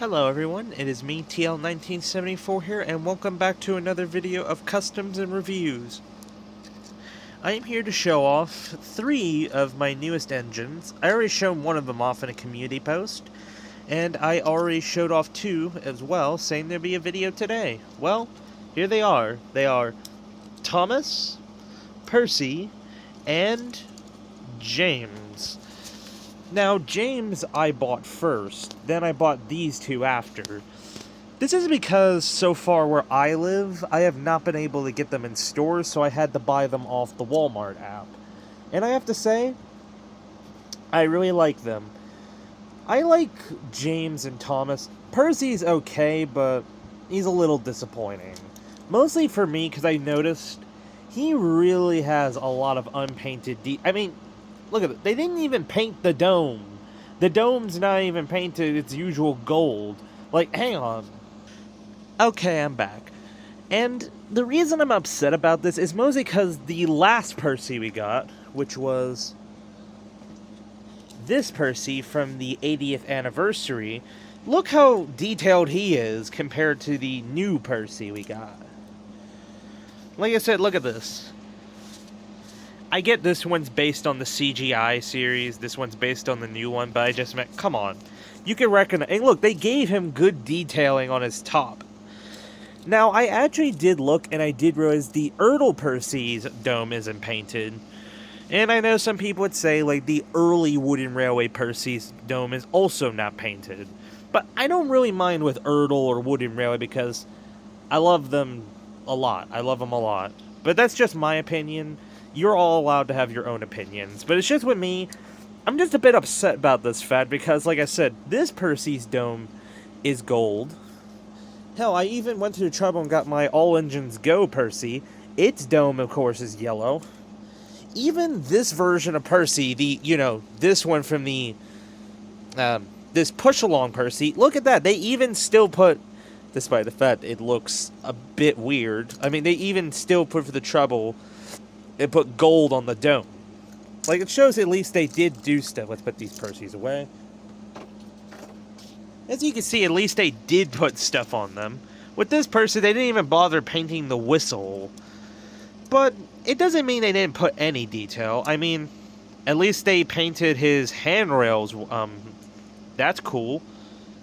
Hello everyone, it is me, TL1974 here, and welcome back to another video of Customs and Reviews. I am here to show off 3 of my newest engines. I already shown one of them off in a community post, and I already showed off 2 as well, saying there'd be a video today. Well, here they are. They are Thomas, Percy, and James. Now, James I bought first, then I bought these 2 after. This is because, so far where I live, I have not been able to get them in stores, so I had to buy them off the Walmart app. And I have to say, I really like them. I like James and Thomas. Percy's okay, but he's a little disappointing. Mostly for me, because I noticed he really has a lot of unpainted look at it. They didn't even paint the dome. The dome's not even painted its usual gold. Like, hang on. Okay, I'm back. And the reason I'm upset about this is mostly because the last Percy we got, which was this Percy from the 80th anniversary, look how detailed he is compared to the new Percy we got. Like I said, look at this. I get this one's based on the CGI series, this one's based on the new one, but I just meant, come on. You can recognize, and look, they gave him good detailing on his top. Now, I actually did look, and I did realize the Erdl Percy's dome isn't painted. And I know some people would say, like, the early Wooden Railway Percy's dome is also not painted. But I don't really mind with Erdl or Wooden Railway because I love them a lot. I love them a lot. But that's just my opinion. You're all allowed to have your own opinions. But it's just with me, I'm just a bit upset about this fact because, like I said, this Percy's dome is gold. Hell, I even went to the trouble and got my All Engines Go Percy. Its dome, of course, is yellow. Even this version of Percy, this one from the, this push-along Percy, look at that. They even still put, despite the fact it looks a bit weird, I mean, they even still put for the trouble and put gold on the dome. Like, it shows at least they did do stuff. Let's put these Percys away. As you can see, at least they did put stuff on them. With this Percy, they didn't even bother painting the whistle. But it doesn't mean they didn't put any detail. I mean, at least they painted his handrails. That's cool.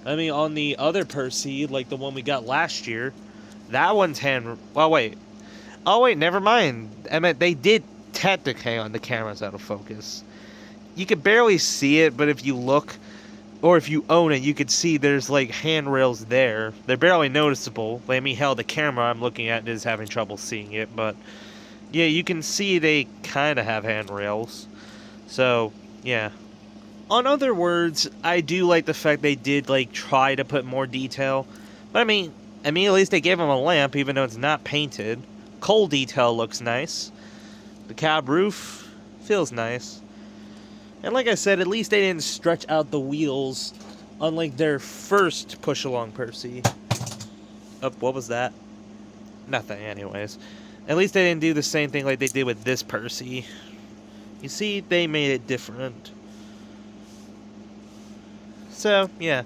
I mean, on the other Percy, like the one we got last year, that one's well, wait. Oh, wait, never mind. I mean, they did technically, hang on, the camera's out of focus. You could barely see it, but if you look, or if you own it, you could see there's, like, handrails there. They're barely noticeable. I mean, hell, the camera I'm looking at is having trouble seeing it, but yeah, you can see they kind of have handrails. So, yeah. On other words, I do like the fact they did, like, try to put more detail. But, I mean, at least they gave him a lamp, even though it's not painted. Coal detail looks nice. The cab roof feels nice. And like I said, at least they didn't stretch out the wheels unlike their first push-along Percy. Oh, what was that? Nothing, anyways. At least they didn't do the same thing like they did with this Percy. You see, they made it different. So, yeah.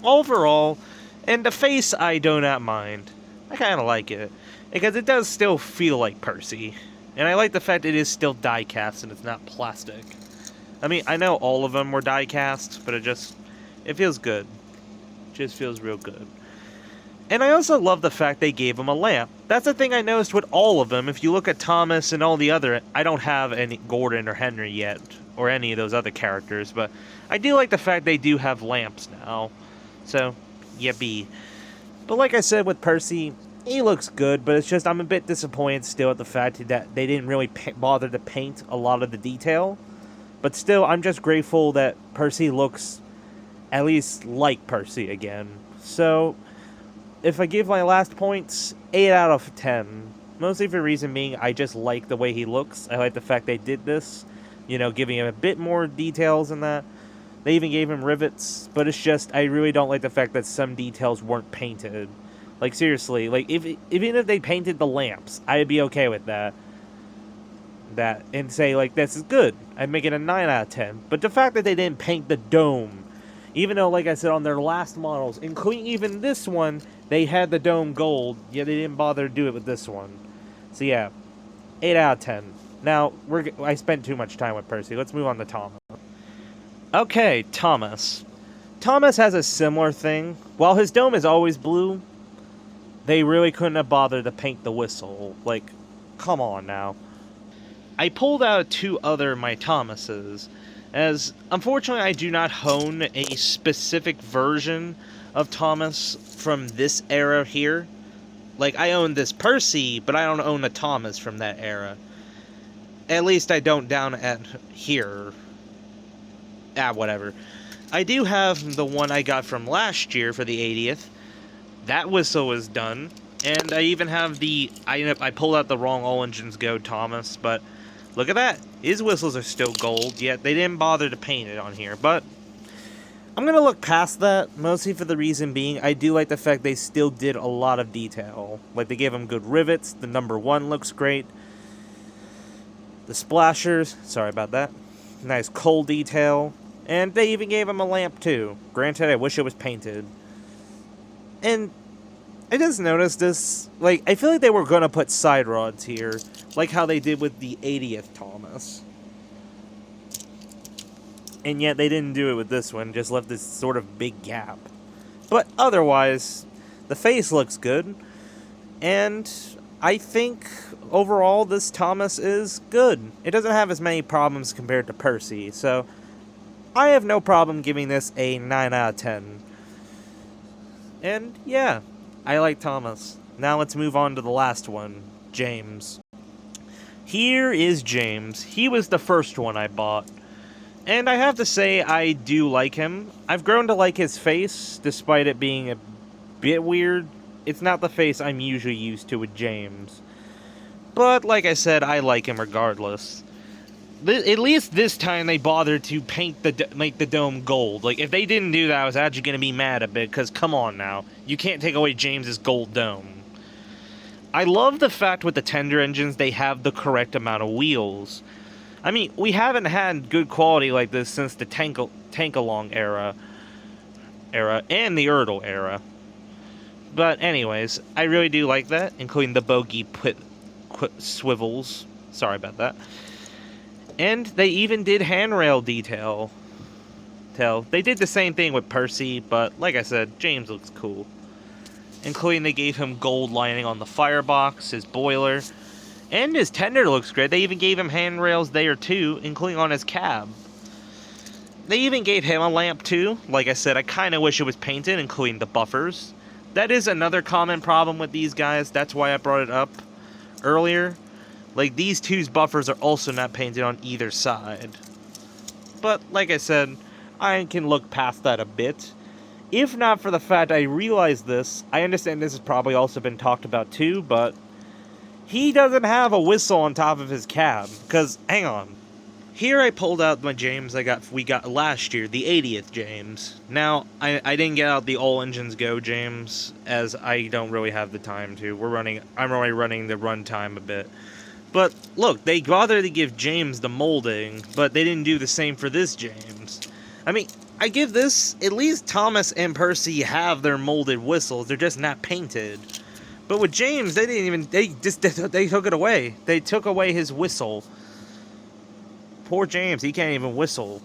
Overall, and the face I do not mind. I kind of like it, because it does still feel like Percy. And I like the fact it is still die-cast and it's not plastic. I mean, I know all of them were die-cast, but it feels good. It just feels real good. And I also love the fact they gave him a lamp. That's the thing I noticed with all of them. If you look at Thomas and all the other, I don't have any Gordon or Henry yet, or any of those other characters, but I do like the fact they do have lamps now. So, yippee. But like I said with Percy, he looks good, but it's just I'm a bit disappointed still at the fact that they didn't really bother to paint a lot of the detail. But still, I'm just grateful that Percy looks at least like Percy again. So, if I give my last points, 8 out of 10. Mostly for the reason being, I just like the way he looks. I like the fact they did this, giving him a bit more details in that. They even gave him rivets, but it's just, I really don't like the fact that some details weren't painted. Like, seriously, like, even if they painted the lamps, I'd be okay with that. And say, like, this is good. I'd make it a 9 out of 10. But the fact that they didn't paint the dome, Even though, like I said, on their last models, including even this one, they had the dome gold, yet they didn't bother to do it with this one. So yeah, 8 out of 10. Now, I spent too much time with Percy. Let's move on to Thomas. Okay, Thomas. Thomas has a similar thing. While his dome is always blue, they really couldn't have bothered to paint the whistle. Like, come on now. I pulled out two other my Thomases, as unfortunately I do not own a specific version of Thomas from this era here. Like, I own this Percy, but I don't own a Thomas from that era. At least I don't down at here. Whatever. I do have the one I got from last year for the 80th. That whistle was done. And I even have I pulled out the wrong All Engines Go Thomas, but look at that. His whistles are still gold, yet they didn't bother to paint it on here. But I'm going to look past that, mostly for the reason being I do like the fact they still did a lot of detail. Like, they gave him good rivets, the number 1 looks great. The splashers, sorry about that. Nice coal detail. And they even gave him a lamp too. Granted, I wish it was painted. And I just noticed this, like, I feel like they were going to put side rods here, like how they did with the 80th Thomas. And yet they didn't do it with this one, just left this sort of big gap. But otherwise, the face looks good, and I think overall this Thomas is good. It doesn't have as many problems compared to Percy, so I have no problem giving this a 9 out of 10. And yeah, I like Thomas. Now let's move on to the last one, James. Here is James. He was the first one I bought. And I have to say, I do like him. I've grown to like his face, despite it being a bit weird. It's not the face I'm usually used to with James. But, like I said, I like him regardless. At least this time they bothered to make the dome gold. Like, if they didn't do that, I was actually going to be mad a bit, because come on now. You can't take away James's gold dome. I love the fact with the tender engines, they have the correct amount of wheels. I mean, we haven't had good quality like this since the Tankalong era and the Erdl era. But anyways, I really do like that, including the bogey swivels. Sorry about that. And they even did handrail detail. They did the same thing with Percy, but like I said, James looks cool. Including they gave him gold lining on the firebox, his boiler. And his tender looks great. They even gave him handrails there too, including on his cab. They even gave him a lamp too. Like I said, I kind of wish it was painted, including the buffers. That is another common problem with these guys. That's why I brought it up earlier. Like, these two's buffers are also not painted on either side. But, like I said, I can look past that a bit. If not for the fact I realized this, I understand this has probably also been talked about too, but he doesn't have a whistle on top of his cab, because, hang on. Here I pulled out my James we got last year, the 80th James. Now, I didn't get out the All Engines Go James, as I don't really have the time to. I'm already running the runtime a bit. But, look, they bothered to give James the molding, but they didn't do the same for this James. I mean, I give this, at least Thomas and Percy have their molded whistles, they're just not painted. But with James, they took it away. They took away his whistle. Poor James, he can't even whistle.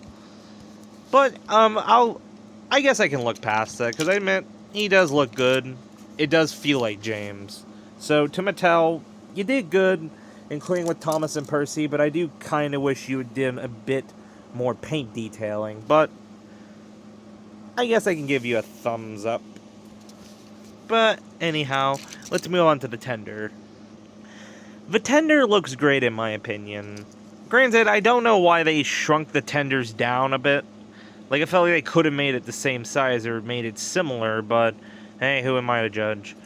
But, I guess I can look past that, because I admit, he does look good. It does feel like James. So, to Mattel, you did good, including with Thomas and Percy, but I do kind of wish you had done a bit more paint detailing. But, I guess I can give you a thumbs up. But, anyhow, let's move on to the tender. The tender looks great in my opinion. Granted, I don't know why they shrunk the tenders down a bit. Like, I felt like they could have made it the same size or made it similar, but hey, who am I to judge?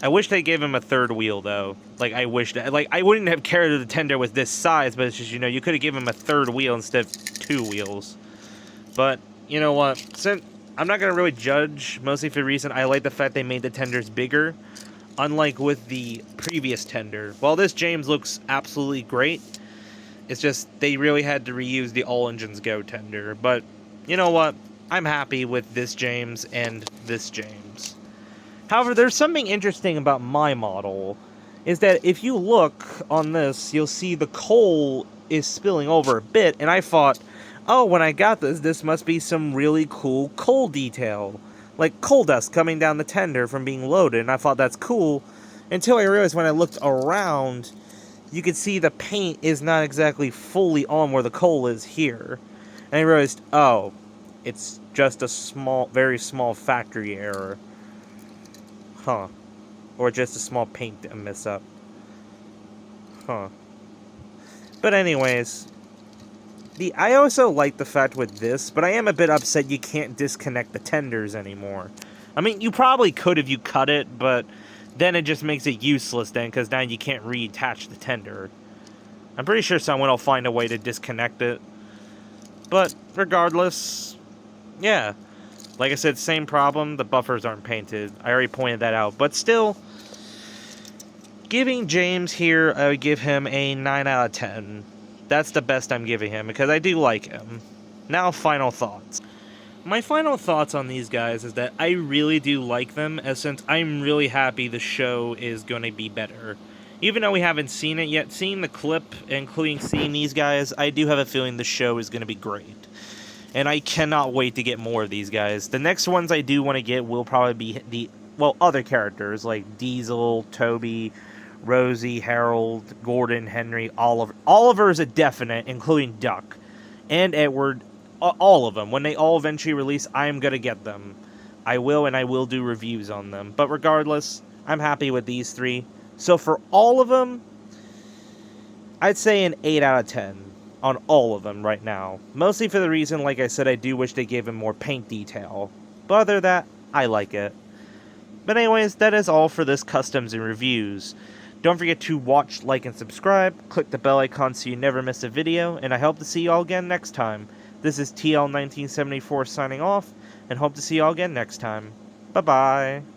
I wish they gave him a third wheel, though. Like, I wouldn't have cared if the tender was this size, but it's just, you could have given him a third wheel instead of 2 wheels. But, you know what? Since I'm not going to really judge, mostly for the reason I like the fact they made the tenders bigger, unlike with the previous tender. While this James looks absolutely great, it's just they really had to reuse the All Engines Go tender. But, you know what? I'm happy with this James and this James. However, there's something interesting about my model, is that if you look on this, you'll see the coal is spilling over a bit, and I thought, oh, when I got this must be some really cool coal detail. Like coal dust coming down the tender from being loaded, and I thought that's cool, until I realized when I looked around, you could see the paint is not exactly fully on where the coal is here. And I realized, oh, it's just a small, very small factory error. Huh. Or just a small paint mess up. Huh. But anyways, I also like the fact with this, but I am a bit upset you can't disconnect the tenders anymore. I mean, you probably could if you cut it, but then it just makes it useless then, because now you can't reattach the tender. I'm pretty sure someone will find a way to disconnect it. But regardless, yeah. Like I said, same problem, the buffers aren't painted. I already pointed that out. But still, giving James here, I would give him a 9 out of 10. That's the best I'm giving him, because I do like him. Now, final thoughts. My final thoughts on these guys is that I really do like them, as since I'm really happy the show is going to be better. Even though we haven't seen it yet, seeing the clip, including seeing these guys, I do have a feeling the show is going to be great. And I cannot wait to get more of these guys. The next ones I do want to get will probably be other characters like Diesel, Toby, Rosie, Harold, Gordon, Henry, Oliver. Oliver is a definite, including Duck and Edward. All of them. When they all eventually release, I am going to get them. I will, and I will do reviews on them. But regardless, I'm happy with these three. So for all of them, I'd say an 8 out of 10. On all of them right now. Mostly for the reason, like I said, I do wish they gave him more paint detail. But other than that, I like it. But anyways, that is all for this customs and reviews. Don't forget to watch, like, and subscribe. Click the bell icon so you never miss a video. And I hope to see you all again next time. This is TL1974 signing off. And hope to see you all again next time. Bye-bye.